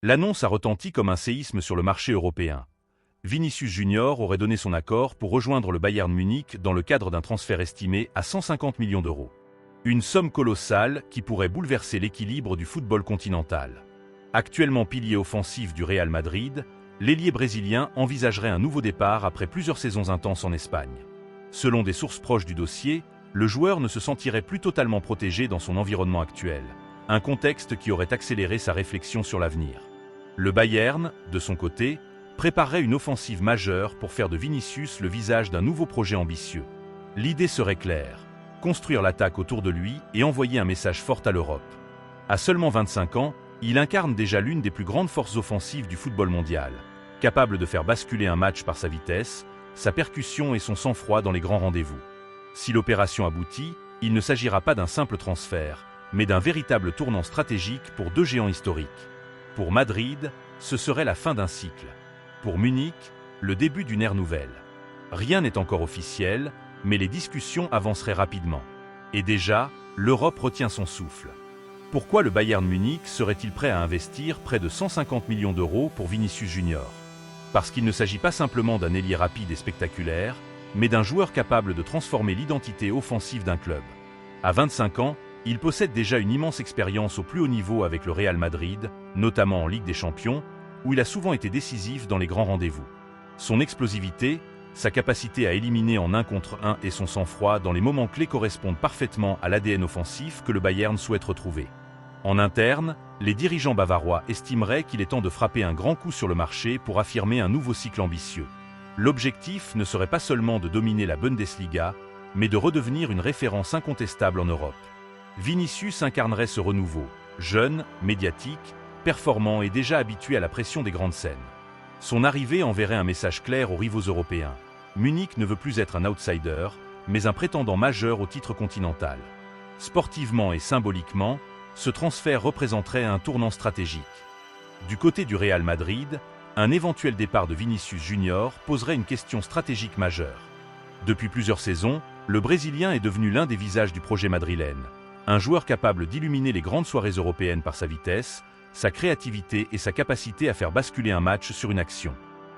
L'annonce a retenti comme un séisme sur le marché européen. Vinicius Junior aurait donné son accord pour rejoindre le Bayern Munich dans le cadre d'un transfert estimé à 150 millions d'euros. Une somme colossale qui pourrait bouleverser l'équilibre du football continental. Actuellement pilier offensif du Real Madrid, l'ailier brésilien envisagerait un nouveau départ après plusieurs saisons intenses en Espagne. Selon des sources proches du dossier, le joueur ne se sentirait plus totalement protégé dans son environnement actuel, un contexte qui aurait accéléré sa réflexion sur l'avenir. Le Bayern, de son côté, préparerait une offensive majeure pour faire de Vinicius le visage d'un nouveau projet ambitieux. L'idée serait claire, construire l'attaque autour de lui et envoyer un message fort à l'Europe. À seulement 25 ans, il incarne déjà l'une des plus grandes forces offensives du football mondial, capable de faire basculer un match par sa vitesse, sa percussion et son sang-froid dans les grands rendez-vous. Si l'opération aboutit, il ne s'agira pas d'un simple transfert, mais d'un véritable tournant stratégique pour deux géants historiques. Pour Madrid, ce serait la fin d'un cycle. Pour Munich, le début d'une ère nouvelle. Rien n'est encore officiel, mais les discussions avanceraient rapidement. Et déjà, l'Europe retient son souffle. Pourquoi le Bayern Munich serait-il prêt à investir près de 150 millions d'euros pour Vinicius Junior? Parce qu'il ne s'agit pas simplement d'un ailier rapide et spectaculaire, mais d'un joueur capable de transformer l'identité offensive d'un club. À 25 ans, il possède déjà une immense expérience au plus haut niveau avec le Real Madrid, notamment en Ligue des Champions, où il a souvent été décisif dans les grands rendez-vous. Son explosivité, sa capacité à éliminer en 1 contre 1 et son sang-froid dans les moments clés correspondent parfaitement à l'ADN offensif que le Bayern souhaite retrouver. En interne, les dirigeants bavarois estimeraient qu'il est temps de frapper un grand coup sur le marché pour affirmer un nouveau cycle ambitieux. L'objectif ne serait pas seulement de dominer la Bundesliga, mais de redevenir une référence incontestable en Europe. Vinicius incarnerait ce renouveau, jeune, médiatique, performant et déjà habitué à la pression des grandes scènes. Son arrivée enverrait un message clair aux rivaux européens. Munich ne veut plus être un outsider, mais un prétendant majeur au titre continental. Sportivement et symboliquement, ce transfert représenterait un tournant stratégique. Du côté du Real Madrid, un éventuel départ de Vinicius Junior poserait une question stratégique majeure. Depuis plusieurs saisons, le Brésilien est devenu l'un des visages du projet madrilène. Un joueur capable d'illuminer les grandes soirées européennes par sa vitesse, sa créativité et sa capacité à faire basculer un match sur une action.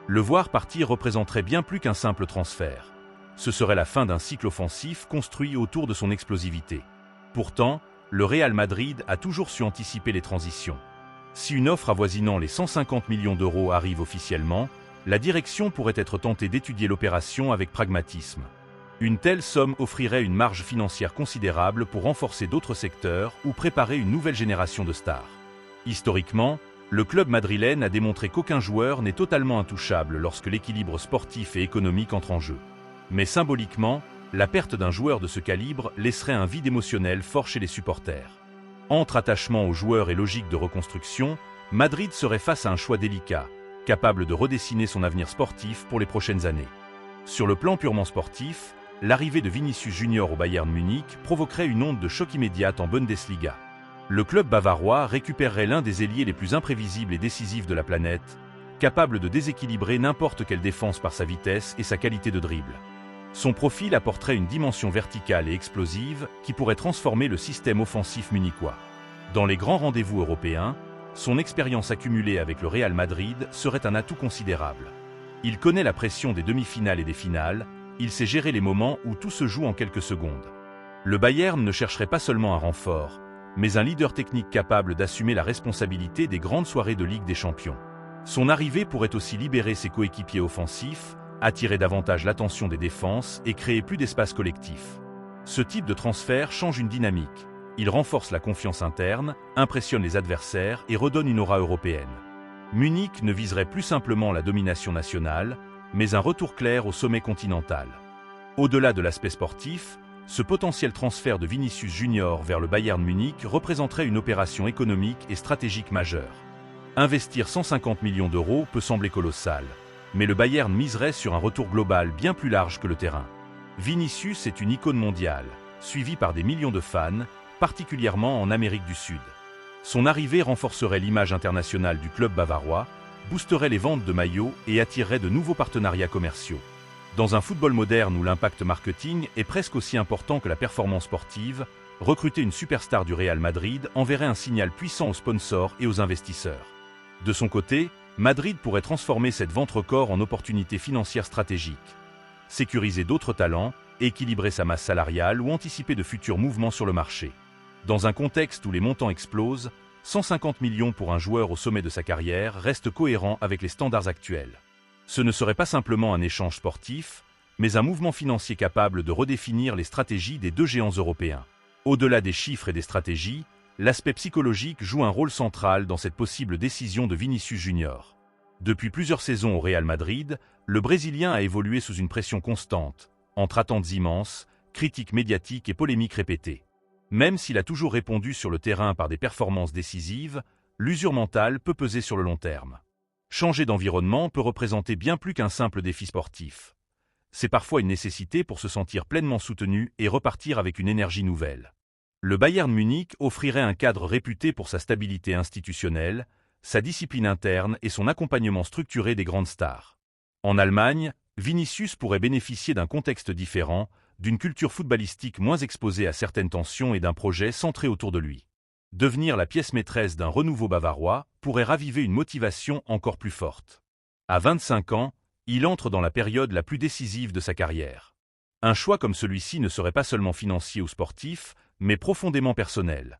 Le voir partir représenterait bien plus qu'un simple transfert. Ce serait la fin d'un cycle offensif construit autour de son explosivité. Pourtant, le Real Madrid a toujours su anticiper les transitions. Si une offre avoisinant les 150 millions d'euros arrive officiellement, la direction pourrait être tentée d'étudier l'opération avec pragmatisme. Une telle somme offrirait une marge financière considérable pour renforcer d'autres secteurs ou préparer une nouvelle génération de stars. Historiquement, le club madrilène a démontré qu'aucun joueur n'est totalement intouchable lorsque l'équilibre sportif et économique entre en jeu. Mais symboliquement, la perte d'un joueur de ce calibre laisserait un vide émotionnel fort chez les supporters. Entre attachement aux joueurs et logique de reconstruction, Madrid serait face à un choix délicat, capable de redessiner son avenir sportif pour les prochaines années. Sur le plan purement sportif, l'arrivée de Vinicius Junior au Bayern Munich provoquerait une onde de choc immédiate en Bundesliga. Le club bavarois récupérerait l'un des ailiers les plus imprévisibles et décisifs de la planète, capable de déséquilibrer n'importe quelle défense par sa vitesse et sa qualité de dribble. Son profil apporterait une dimension verticale et explosive qui pourrait transformer le système offensif munichois. Dans les grands rendez-vous européens, son expérience accumulée avec le Real Madrid serait un atout considérable. Il connaît la pression des demi-finales et des finales, il sait gérer les moments où tout se joue en quelques secondes. Le Bayern ne chercherait pas seulement un renfort, mais un leader technique capable d'assumer la responsabilité des grandes soirées de Ligue des Champions. Son arrivée pourrait aussi libérer ses coéquipiers offensifs, attirer davantage l'attention des défenses et créer plus d'espace collectif. Ce type de transfert change une dynamique. Il renforce la confiance interne, impressionne les adversaires et redonne une aura européenne. Munich ne viserait plus simplement la domination nationale, mais un retour clair au sommet continental. Au-delà de l'aspect sportif, ce potentiel transfert de Vinicius Junior vers le Bayern Munich représenterait une opération économique et stratégique majeure. Investir 150 millions d'euros peut sembler colossal, mais le Bayern miserait sur un retour global bien plus large que le terrain. Vinicius est une icône mondiale, suivie par des millions de fans, particulièrement en Amérique du Sud. Son arrivée renforcerait l'image internationale du club bavarois, boosterait les ventes de maillots et attirerait de nouveaux partenariats commerciaux. Dans un football moderne où l'impact marketing est presque aussi important que la performance sportive, recruter une superstar du Real Madrid enverrait un signal puissant aux sponsors et aux investisseurs. De son côté, Madrid pourrait transformer cette vente record en opportunité financière stratégique, sécuriser d'autres talents, équilibrer sa masse salariale ou anticiper de futurs mouvements sur le marché. Dans un contexte où les montants explosent, 150 millions pour un joueur au sommet de sa carrière reste cohérent avec les standards actuels. Ce ne serait pas simplement un échange sportif, mais un mouvement financier capable de redéfinir les stratégies des deux géants européens. Au-delà des chiffres et des stratégies, l'aspect psychologique joue un rôle central dans cette possible décision de Vinicius Junior. Depuis plusieurs saisons au Real Madrid, le Brésilien a évolué sous une pression constante, entre attentes immenses, critiques médiatiques et polémiques répétées. Même s'il a toujours répondu sur le terrain par des performances décisives, l'usure mentale peut peser sur le long terme. Changer d'environnement peut représenter bien plus qu'un simple défi sportif. C'est parfois une nécessité pour se sentir pleinement soutenu et repartir avec une énergie nouvelle. Le Bayern Munich offrirait un cadre réputé pour sa stabilité institutionnelle, sa discipline interne et son accompagnement structuré des grandes stars. En Allemagne, Vinicius pourrait bénéficier d'un contexte différent, d'une culture footballistique moins exposée à certaines tensions et d'un projet centré autour de lui. Devenir la pièce maîtresse d'un renouveau bavarois pourrait raviver une motivation encore plus forte. À 25 ans, il entre dans la période la plus décisive de sa carrière. Un choix comme celui-ci ne serait pas seulement financier ou sportif, mais profondément personnel.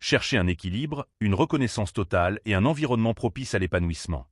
Chercher un équilibre, une reconnaissance totale et un environnement propice à l'épanouissement.